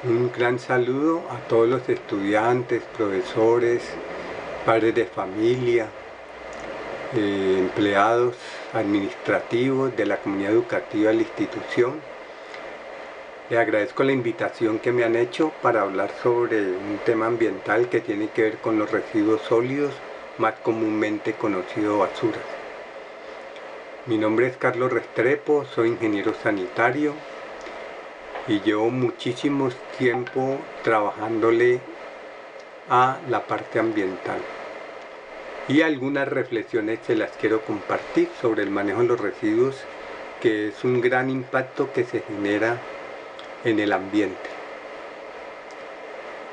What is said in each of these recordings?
Un gran saludo a todos los estudiantes, profesores, padres de familia, empleados administrativos de la comunidad educativa de la institución. Les agradezco la invitación que me han hecho para hablar sobre un tema ambiental que tiene que ver con los residuos sólidos, más comúnmente conocido basuras. Mi nombre es Carlos Restrepo, soy ingeniero sanitario y llevo muchísimo tiempo trabajándole a la parte ambiental. Y algunas reflexiones se las quiero compartir sobre el manejo de los residuos, que es un gran impacto que se genera en el ambiente.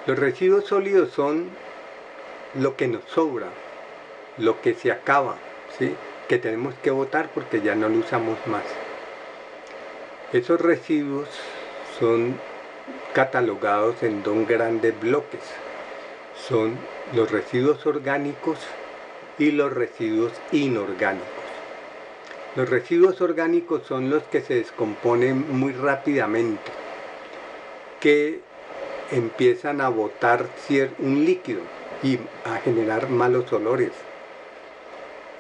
Los residuos sólidos son lo que nos sobra, lo que se acaba, ¿sí? Que tenemos que botar porque ya no lo usamos más. Esos residuos son catalogados en dos grandes bloques. Son los residuos orgánicos y los residuos inorgánicos. Los residuos orgánicos son los que se descomponen muy rápidamente, que empiezan a botar un líquido y a generar malos olores.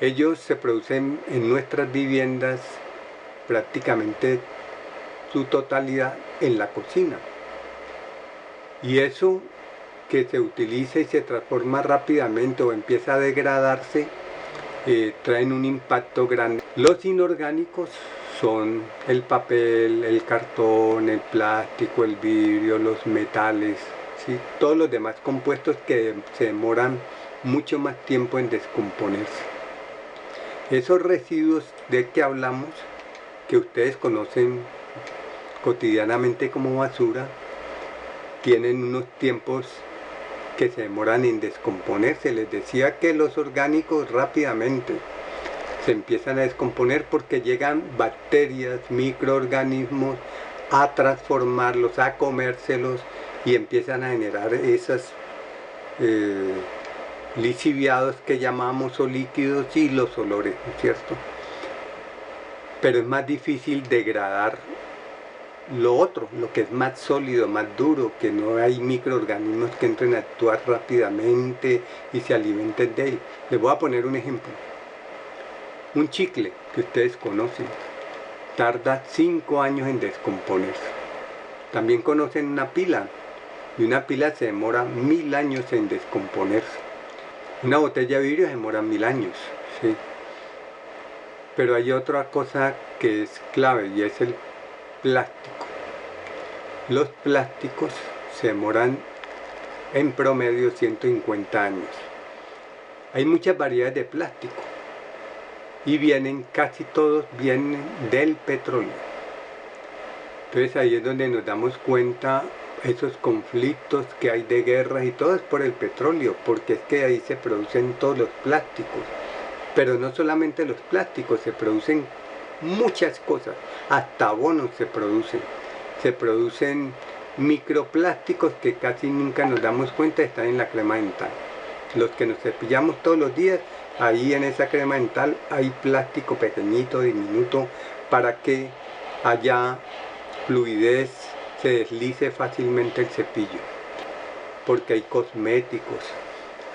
Ellos se producen en nuestras viviendas prácticamente su totalidad en la cocina. Y eso que se utiliza y se transforma rápidamente o empieza a degradarse, traen un impacto grande. Los inorgánicos son el papel, el cartón, el plástico, el vidrio, los metales, ¿sí? Todos los demás compuestos que se demoran mucho más tiempo en descomponerse. Esos residuos de que hablamos, que ustedes conocen cotidianamente como basura, tienen unos tiempos que se demoran en descomponerse. Les decía que los orgánicos rápidamente se empiezan a descomponer porque llegan bacterias, microorganismos a transformarlos, a comérselos y empiezan a generar esos lisiviados que llamamos o líquidos y los olores, ¿no es cierto? Pero es más difícil degradar lo otro, lo que es más sólido, más duro, que no hay microorganismos que entren a actuar rápidamente y se alimenten de él. Les voy a poner un ejemplo. Un chicle que ustedes conocen tarda 5 años en descomponerse. También conocen una pila, y una pila se demora 1000 años en descomponerse. Una botella de vidrio se demora 1000 años, ¿sí? Pero hay otra cosa que es clave y es el plástico. Los plásticos se demoran en promedio 150 años. Hay muchas variedades de plástico y casi todos vienen del petróleo. Entonces ahí es donde nos damos cuenta esos conflictos que hay de guerras y todo es por el petróleo, porque es que ahí se producen todos los plásticos. Pero no solamente los plásticos, se producen muchas cosas, hasta abonos se producen microplásticos que casi nunca nos damos cuenta están en la crema dental. Los que nos cepillamos todos los días, ahí en esa crema dental hay plástico pequeñito, diminuto, para que haya fluidez, se deslice fácilmente el cepillo. Porque hay cosméticos,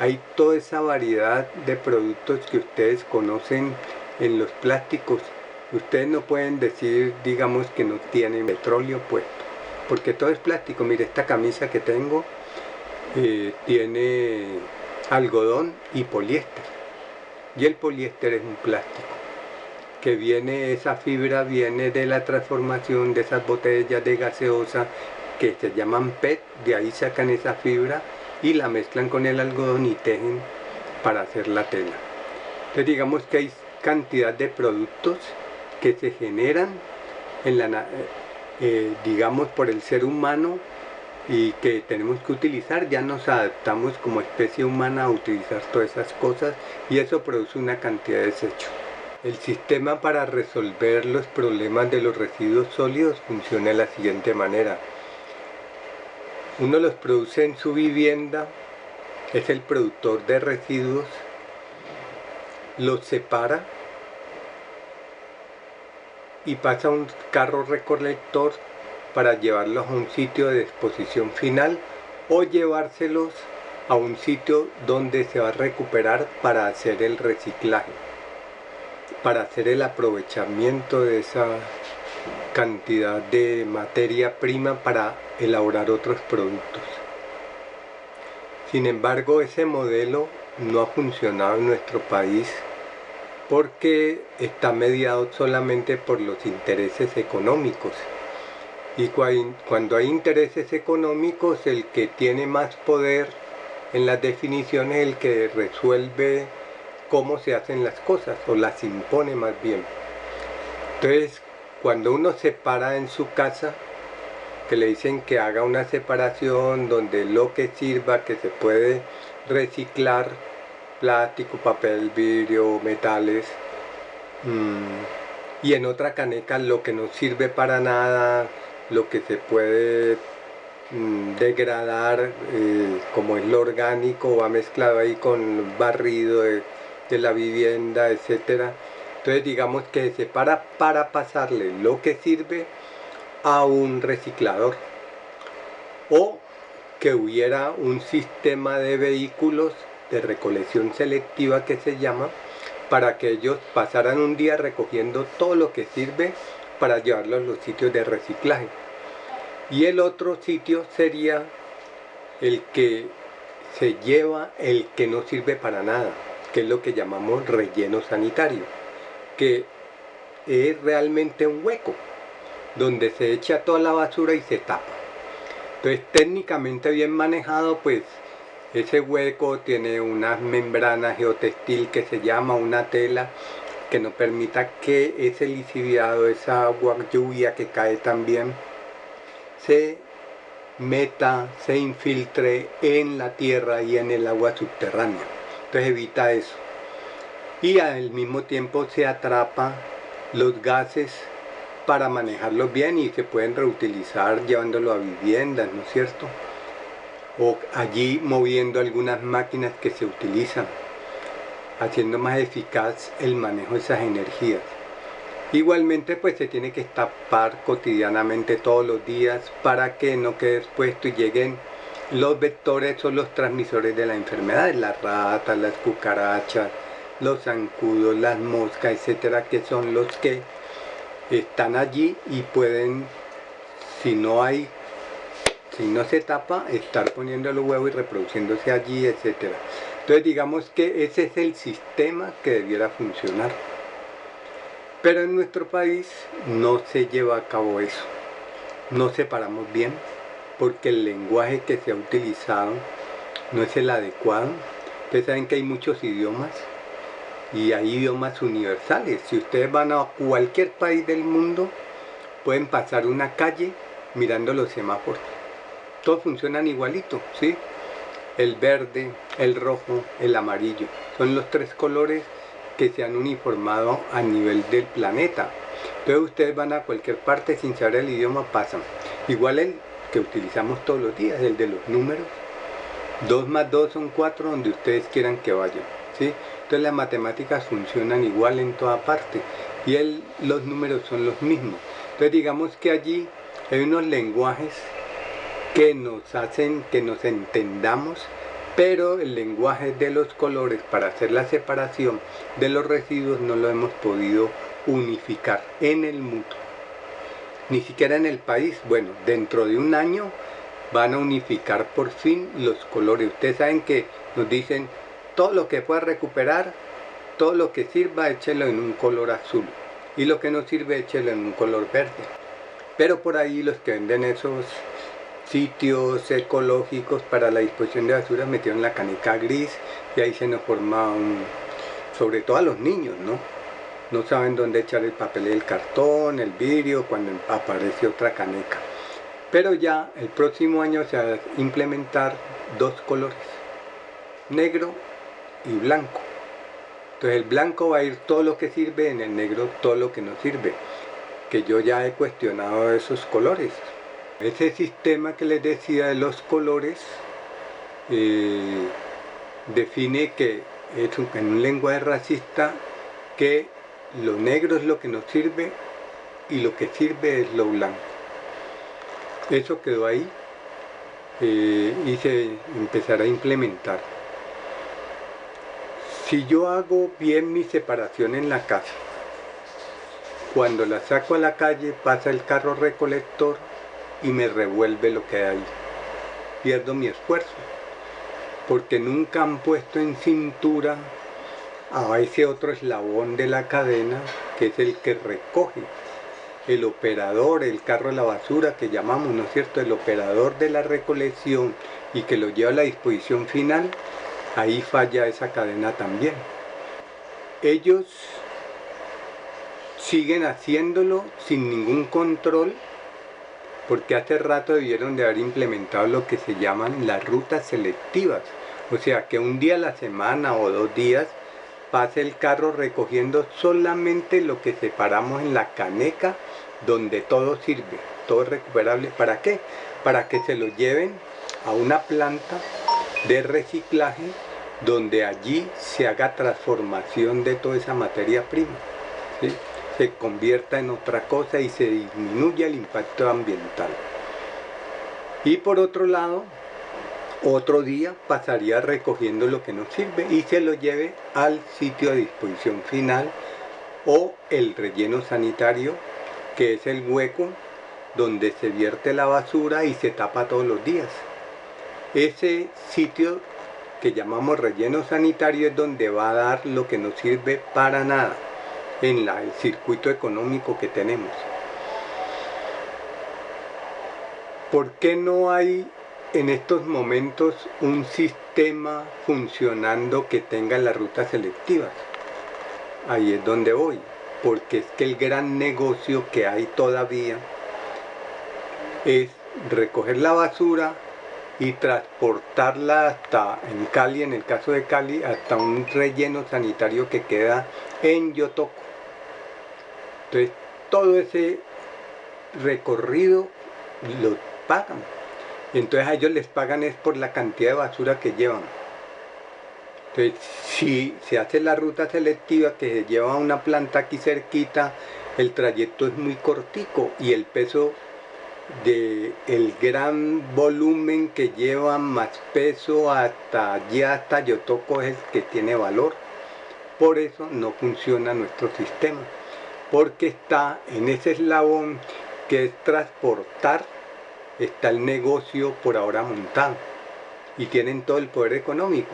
hay toda esa variedad de productos que ustedes conocen en los plásticos. Ustedes no pueden decir, digamos, que no tienen petróleo puesto, porque todo es plástico. Mire, esta camisa que tengo tiene algodón y poliéster, y el poliéster es un plástico que esa fibra viene de la transformación de esas botellas de gaseosa que se llaman PET, de ahí sacan esa fibra y la mezclan con el algodón y tejen para hacer la tela. Entonces digamos que hay cantidad de productos que se generan digamos por el ser humano y que tenemos que utilizar. Ya nos adaptamos como especie humana a utilizar todas esas cosas y eso produce una cantidad de desechos. El sistema para resolver los problemas de los residuos sólidos funciona de la siguiente manera. Uno los produce en su vivienda, es el productor de residuos, los separa y pasa un carro recolector para llevarlos a un sitio de exposición final o llevárselos a un sitio donde se va a recuperar para hacer el reciclaje, para hacer el aprovechamiento de esa cantidad de materia prima para elaborar otros productos. Sin embargo, ese modelo no ha funcionado en nuestro país porque está mediado solamente por los intereses económicos. Y cuando hay intereses económicos, el que tiene más poder en las definiciones es el que resuelve cómo se hacen las cosas, o las impone más bien. Entonces, cuando uno se para en su casa, que le dicen que haga una separación donde lo que sirva, que se puede reciclar, plástico, papel, vidrio, metales, y en otra caneca lo que no sirve para nada, lo que se puede degradar, como es lo orgánico, va mezclado ahí con barrido de la vivienda, etcétera. Entonces digamos que se separa para pasarle lo que sirve a un reciclador, o que hubiera un sistema de vehículos de recolección selectiva que se llama, para que ellos pasaran un día recogiendo todo lo que sirve para llevarlo a los sitios de reciclaje. Y el otro sitio sería el que se lleva el que no sirve para nada, que es lo que llamamos relleno sanitario, que es realmente un hueco donde se echa toda la basura y se tapa. Entonces, técnicamente bien manejado, pues ese hueco tiene una membrana geotextil que se llama una tela que no permita que ese lixiviado, esa agua lluvia que cae también, se meta, se infiltre en la tierra y en el agua subterránea. Entonces evita eso. Y al mismo tiempo se atrapa los gases para manejarlos bien, y se pueden reutilizar llevándolo a viviendas, ¿no es cierto? O allí moviendo algunas máquinas que se utilizan, haciendo más eficaz el manejo de esas energías. Igualmente, pues se tiene que tapar cotidianamente todos los días para que no quede expuesto y lleguen los vectores o los transmisores de la enfermedad, las ratas, las cucarachas, los zancudos, las moscas, etcétera, que son los que están allí y pueden, si no se tapa, estar poniendo los huevos y reproduciéndose allí, etcétera. Entonces digamos que ese es el sistema que debiera funcionar. Pero en nuestro país no se lleva a cabo eso. No separamos bien porque el lenguaje que se ha utilizado no es el adecuado. Ustedes saben que hay muchos idiomas y hay idiomas universales. Si ustedes van a cualquier país del mundo, pueden pasar una calle mirando los semáforos. Todos funcionan igualito, ¿sí? El verde, el rojo, el amarillo. Son los tres colores que se han uniformado a nivel del planeta. Entonces ustedes van a cualquier parte sin saber el idioma, pasan. Igual el que utilizamos todos los días, el de los números. 2 más 2 son 4 donde ustedes quieran que vayan, ¿sí? Entonces las matemáticas funcionan igual en toda parte y los números son los mismos. Entonces digamos que allí hay unos lenguajes que nos hacen que nos entendamos, pero el lenguaje de los colores para hacer la separación de los residuos no lo hemos podido unificar en el mundo, ni siquiera en el país. Bueno, dentro de un año van a unificar por fin los colores. Ustedes saben que nos dicen todo lo que pueda recuperar, todo lo que sirva, échelo en un color azul, y lo que no sirve, échelo en un color verde. Pero por ahí los que venden esos sitios ecológicos para la disposición de basura metieron la caneca gris, y ahí se nos forma sobre todo a los niños, no saben dónde echar el papel y el cartón, el vidrio, cuando aparece otra caneca. Pero ya el próximo año se va a implementar 2 colores, negro y blanco. Entonces el blanco va a ir todo lo que sirve, en el negro todo lo que no sirve, que yo ya he cuestionado esos colores. Ese sistema que les decía de los colores define que es en un lenguaje racista que lo negro es lo que no sirve y lo que sirve es lo blanco. Eso quedó ahí y se empezará a implementar. Si yo hago bien mi separación en la casa, cuando la saco a la calle pasa el carro recolector y me revuelve lo que hay. Pierdo mi esfuerzo, porque nunca han puesto en cintura a ese otro eslabón de la cadena que es el que recoge. El operador, el carro de la basura que llamamos, ¿no es cierto? El operador de la recolección y que lo lleva a la disposición final, ahí falla esa cadena también. Ellos siguen haciéndolo sin ningún control, porque hace rato debieron de haber implementado lo que se llaman las rutas selectivas. O sea, que un día a la semana o 2 días pase el carro recogiendo solamente lo que separamos en la caneca, donde todo sirve, todo es recuperable. ¿Para qué? Para que se lo lleven a una planta de reciclaje, donde allí se haga transformación de toda esa materia prima, ¿sí? Se convierta en otra cosa y se disminuya el impacto ambiental. Y por otro lado, otro día pasaría recogiendo lo que no sirve y se lo lleve al sitio de disposición final o el relleno sanitario, que es el hueco donde se vierte la basura y se tapa todos los días. Ese sitio que llamamos relleno sanitario es donde va a dar lo que no sirve para nada en el circuito económico que tenemos. ¿Por qué no hay en estos momentos un sistema funcionando que tenga las rutas selectivas? Ahí es donde voy, porque es que el gran negocio que hay todavía es recoger la basura y transportarla hasta, en Cali, en el caso de Cali, hasta un relleno sanitario que queda en Yotoco. Entonces, todo ese recorrido lo pagan. Y entonces a ellos les pagan es por la cantidad de basura que llevan. Entonces, si se hace la ruta selectiva que se lleva a una planta aquí cerquita, el trayecto es muy cortico y el peso del gran volumen que lleva más peso hasta allá, hasta Yotoco, es el que tiene valor. Por eso no funciona nuestro sistema, porque está en ese eslabón que es transportar, está el negocio por ahora montado y tienen todo el poder económico,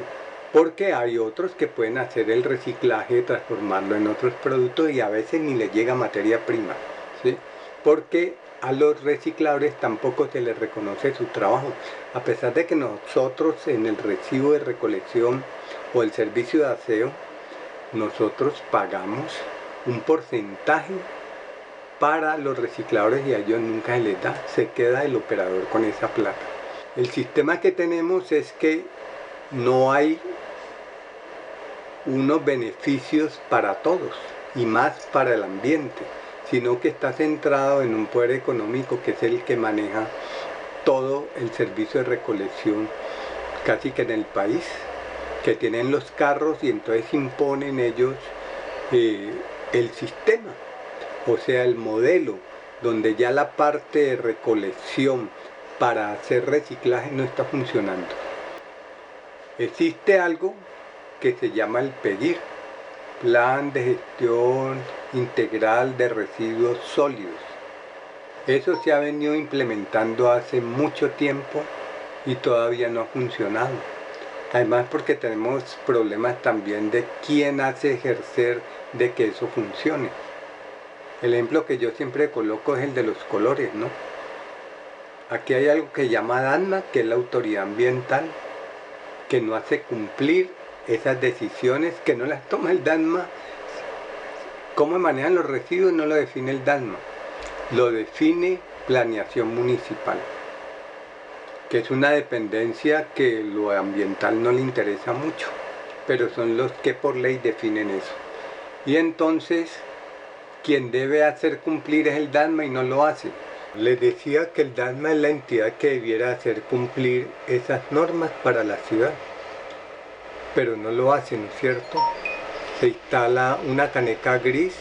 porque hay otros que pueden hacer el reciclaje, transformarlo en otros productos y a veces ni les llega materia prima, ¿sí? Porque a los recicladores tampoco se les reconoce su trabajo, a pesar de que nosotros en el recibo de recolección o el servicio de aseo, nosotros pagamos un porcentaje para los recicladores y a ellos nunca se les da, se queda el operador con esa plata. El sistema que tenemos es que no hay unos beneficios para todos y más para el ambiente, sino que está centrado en un poder económico que es el que maneja todo el servicio de recolección casi que en el país, que tienen los carros y entonces imponen ellos el sistema, o sea, el modelo, donde ya la parte de recolección para hacer reciclaje no está funcionando. Existe algo que se llama el PEGIR, Plan de Gestión Integral de Residuos Sólidos. Eso se ha venido implementando hace mucho tiempo y todavía no ha funcionado. Además porque tenemos problemas también de quién hace ejercer de que eso funcione. El ejemplo que yo siempre coloco es el de los colores, ¿no? Aquí hay algo que se llama DANMA, que es la autoridad ambiental, que no hace cumplir esas decisiones, que no las toma el DANMA. Cómo manejan los residuos no lo define el DANMA, lo define Planeación Municipal, que es una dependencia que lo ambiental no le interesa mucho, pero son los que por ley definen eso. Y entonces, quien debe hacer cumplir es el DANMA y no lo hace. Les decía que el DANMA es la entidad que debiera hacer cumplir esas normas para la ciudad, pero no lo hace, ¿no es cierto? Se instala una caneca gris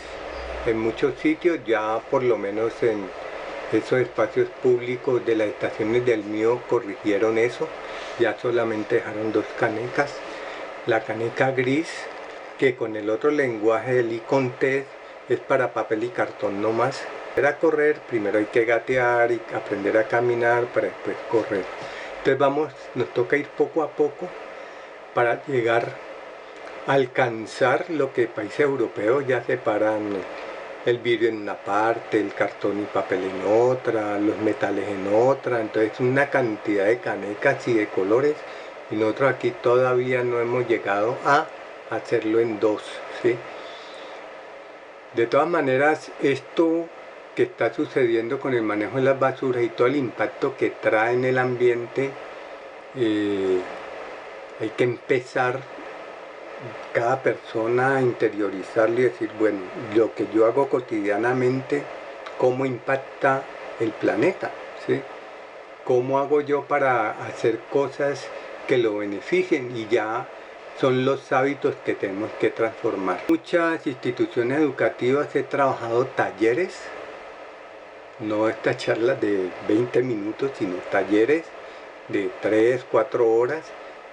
en muchos sitios, ya por lo menos en Esos espacios públicos de las estaciones del mío corrigieron eso, ya solamente dejaron 2 canecas. La caneca gris, que con el otro lenguaje del iContest es para papel y cartón no más. Para correr primero hay que gatear y aprender a caminar para después correr. Entonces nos toca ir poco a poco para llegar a alcanzar lo que países europeos ya separan: el vidrio en una parte, el cartón y papel en otra, los metales en otra. Entonces una cantidad de canecas y de colores, y nosotros aquí todavía no hemos llegado a hacerlo en 2, ¿sí? De todas maneras, esto que está sucediendo con el manejo de las basuras y todo el impacto que trae en el ambiente, hay que empezar cada persona a interiorizarlo y decir, bueno, lo que yo hago cotidianamente, ¿cómo impacta el planeta? ¿Sí? ¿Cómo hago yo para hacer cosas que lo beneficien? Y ya son los hábitos que tenemos que transformar. Muchas instituciones educativas he trabajado talleres, no estas charlas de 20 minutos, sino talleres de 3, 4 horas,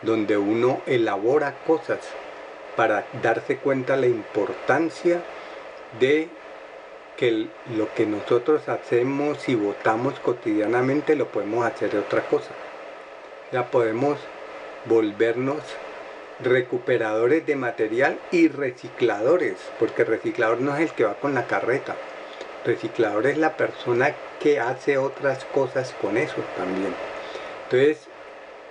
donde uno elabora cosas para darse cuenta la importancia de que lo que nosotros hacemos y votamos cotidianamente lo podemos hacer de otra cosa. Ya podemos volvernos recuperadores de material y recicladores, porque reciclador no es el que va con la carreta. Reciclador es la persona que hace otras cosas con eso también. Entonces,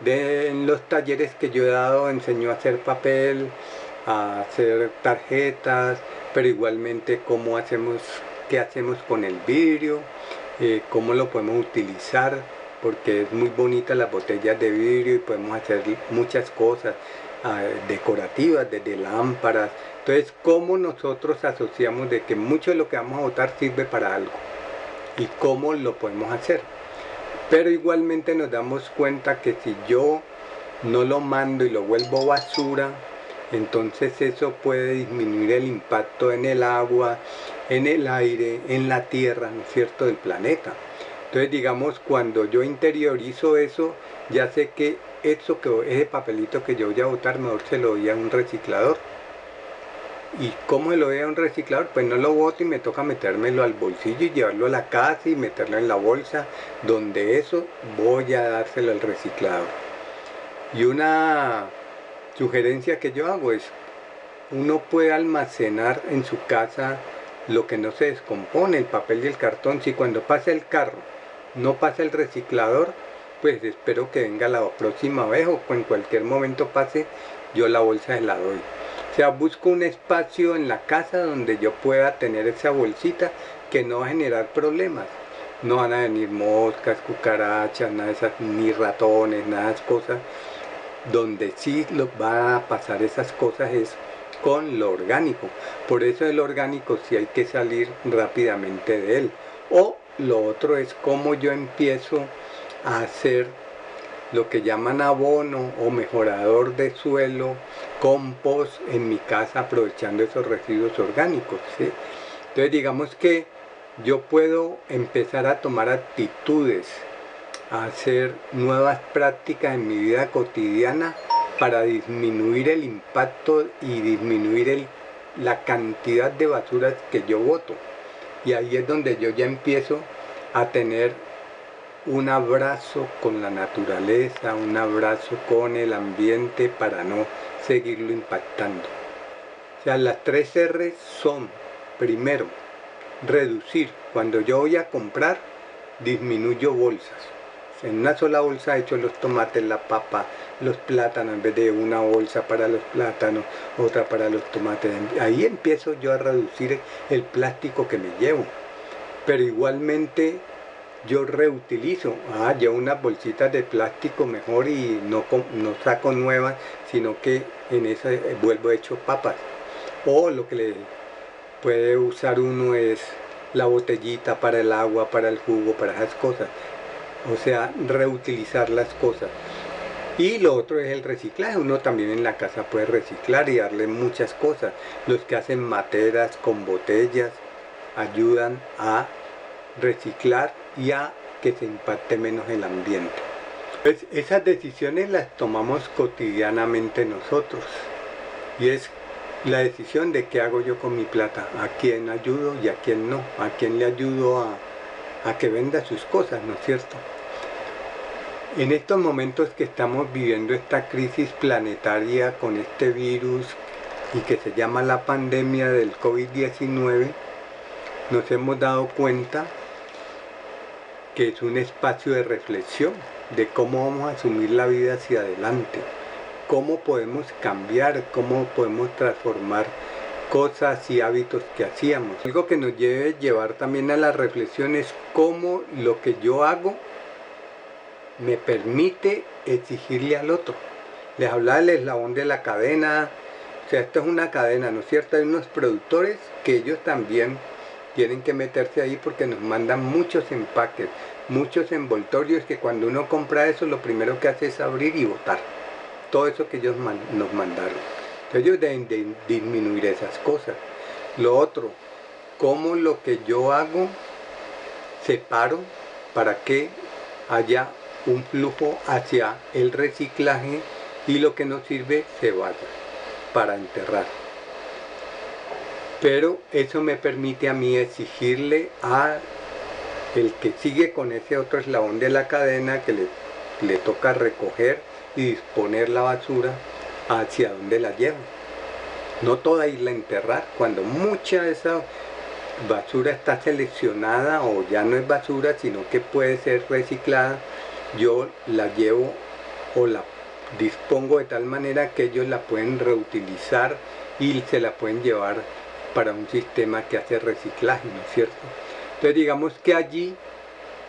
en los talleres que yo he dado, enseño a hacer papel, a hacer tarjetas, pero igualmente qué hacemos con el vidrio, cómo lo podemos utilizar, porque es muy bonita las botellas de vidrio y podemos hacer muchas cosas decorativas, desde lámparas. Entonces, cómo nosotros asociamos de que mucho de lo que vamos a botar sirve para algo y cómo lo podemos hacer. Pero igualmente nos damos cuenta que si yo no lo mando y lo vuelvo basura, entonces eso puede disminuir el impacto en el agua, en el aire, en la tierra, ¿no es cierto?, del planeta. Entonces, digamos, cuando yo interiorizo eso, ya sé que ese papelito que yo voy a botar, mejor se lo doy a un reciclador. ¿Y cómo se lo doy a un reciclador? Pues no lo boto y me toca metérmelo al bolsillo y llevarlo a la casa y meterlo en la bolsa, donde eso voy a dárselo al reciclador. Y una sugerencia que yo hago es, uno puede almacenar en su casa lo que no se descompone, el papel y el cartón. Si cuando pase el carro no pasa el reciclador, pues espero que venga la próxima vez o en cualquier momento pase, yo la bolsa se la doy. O sea, busco un espacio en la casa donde yo pueda tener esa bolsita que no va a generar problemas. No van a venir moscas, cucarachas, nada de esas, ni ratones, nada de esas cosas. Donde sí va a pasar esas cosas es con lo orgánico. Por eso el orgánico sí hay que salir rápidamente de él. O lo otro es cómo yo empiezo a hacer lo que llaman abono o mejorador de suelo, compost en mi casa, aprovechando esos residuos orgánicos, ¿sí? Entonces digamos que yo puedo empezar a tomar actitudes, a hacer nuevas prácticas en mi vida cotidiana para disminuir el impacto y disminuir la cantidad de basuras que yo boto. Y ahí es donde yo ya empiezo a tener un abrazo con la naturaleza, un abrazo con el ambiente para no seguirlo impactando. O sea, las 3 R son, primero, reducir. Cuando yo voy a comprar, disminuyo bolsas. En una sola bolsa he hecho los tomates, la papa, los plátanos, en vez de una bolsa para los plátanos, otra para los tomates. Ahí empiezo yo a reducir el plástico que me llevo. Pero igualmente yo reutilizo, llevo unas bolsitas de plástico mejor y no saco nuevas, sino que en esa vuelvo hecho papas. O lo que le puede usar uno es la botellita para el agua, para el jugo, para esas cosas. O sea, reutilizar las cosas. Y lo otro es el reciclaje. Uno también en la casa puede reciclar y darle muchas cosas. Los que hacen materas con botellas ayudan a reciclar y a que se impacte menos el ambiente. Pues esas decisiones las tomamos cotidianamente nosotros y es la decisión de qué hago yo con mi plata, a quién ayudo y a quién no, a quién le ayudo a que venda sus cosas, ¿no es cierto? En estos momentos que estamos viviendo esta crisis planetaria con este virus y que se llama la pandemia del COVID-19, nos hemos dado cuenta que es un espacio de reflexión de cómo vamos a asumir la vida hacia adelante, cómo podemos cambiar, cómo podemos transformar cosas y hábitos que hacíamos. Algo que nos debe llevar también a la reflexión es cómo lo que yo hago me permite exigirle al otro. Les hablaba del eslabón de la cadena, o sea, esto es una cadena, ¿no es cierto? Hay unos productores que ellos también tienen que meterse ahí porque nos mandan muchos empaques, muchos envoltorios que cuando uno compra eso lo primero que hace es abrir y botar todo eso que ellos nos mandaron. Entonces ellos deben de disminuir esas cosas. Lo otro, cómo lo que yo hago separo para que haya un flujo hacia el reciclaje y lo que nos sirve se vaya para enterrar. Pero eso me permite a mí exigirle a el que sigue con ese otro eslabón de la cadena que le toca recoger y disponer la basura hacia donde la lleva. No toda irla a enterrar, cuando mucha de esa basura está seleccionada o ya no es basura, sino que puede ser reciclada, yo la llevo o la dispongo de tal manera que ellos la pueden reutilizar y se la pueden llevar para un sistema que hace reciclaje, ¿no es cierto? Entonces digamos que allí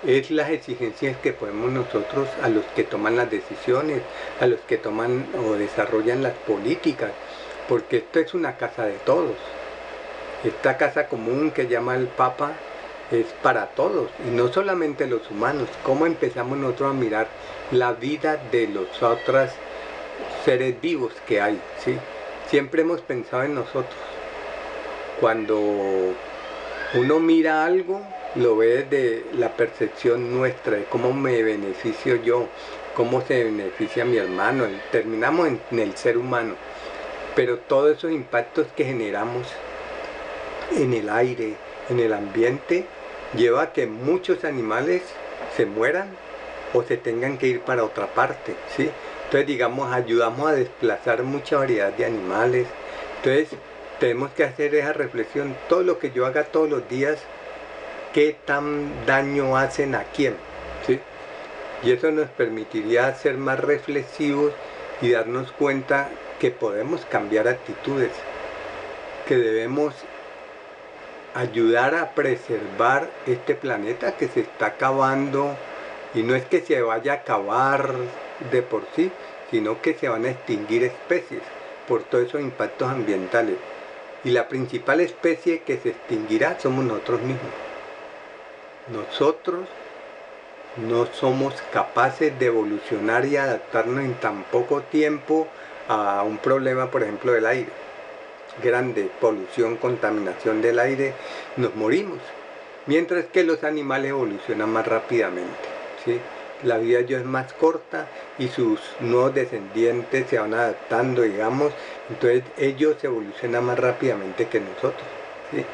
es las exigencias que podemos nosotros, a los que toman las decisiones, a los que toman o desarrollan las políticas, porque esto es una casa de todos. Esta casa común que llama el Papa es para todos, y no solamente los humanos. ¿Cómo empezamos nosotros a mirar la vida de los otros seres vivos que hay? ¿Sí? Siempre hemos pensado en nosotros. Cuando uno mira algo, lo ve desde la percepción nuestra, de cómo me beneficio yo, cómo se beneficia mi hermano. Terminamos en el ser humano, pero todos esos impactos que generamos en el aire, en el ambiente, lleva a que muchos animales se mueran o se tengan que ir para otra parte, ¿sí? Entonces, digamos, ayudamos a desplazar mucha variedad de animales. Entonces, tenemos que hacer esa reflexión, todo lo que yo haga todos los días, qué tan daño hacen a quién, ¿sí? Y eso nos permitiría ser más reflexivos y darnos cuenta que podemos cambiar actitudes, que debemos ayudar a preservar este planeta que se está acabando, y no es que se vaya a acabar de por sí, sino que se van a extinguir especies por todos esos impactos ambientales. Y la principal especie que se extinguirá somos nosotros mismos. Nosotros no somos capaces de evolucionar y adaptarnos en tan poco tiempo a un problema, por ejemplo, del aire. Grande polución, contaminación del aire, nos morimos. Mientras que los animales evolucionan más rápidamente, ¿sí? La vida de ellos es más corta y sus nuevos descendientes se van adaptando, digamos, entonces ellos evolucionan más rápidamente que nosotros, ¿sí?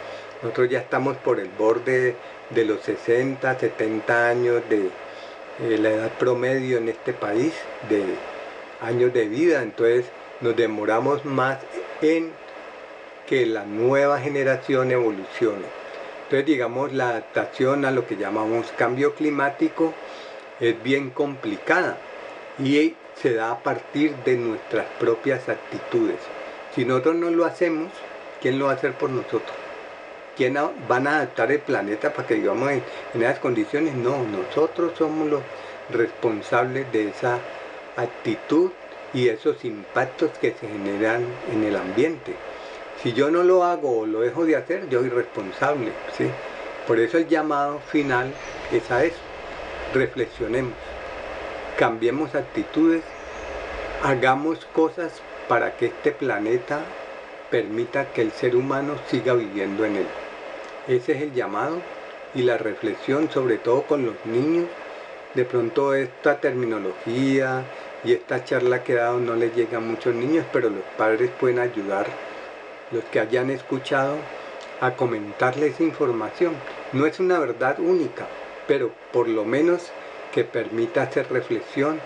Nosotros ya estamos por el borde de los 60, 70 años de la edad promedio en este país, de años de vida, entonces nos demoramos más en que la nueva generación evolucione. Entonces, digamos, la adaptación a lo que llamamos cambio climático es bien complicada y se da a partir de nuestras propias actitudes. Si nosotros no lo hacemos, ¿quién lo va a hacer por nosotros? ¿Quién van a adaptar el planeta para que vivamos en esas condiciones? No, nosotros somos los responsables de esa actitud y esos impactos que se generan en el ambiente. Si yo no lo hago o lo dejo de hacer, yo soy responsable, ¿sí? Por eso el llamado final es a eso. Reflexionemos, cambiemos actitudes, hagamos cosas para que este planeta permita que el ser humano siga viviendo en él. Ese es el llamado y la reflexión, sobre todo con los niños. De pronto esta terminología y esta charla que he dado no les llega a muchos niños, pero los padres pueden ayudar, los que hayan escuchado, a comentarles información. No es una verdad única, pero por lo menos que permita hacer reflexión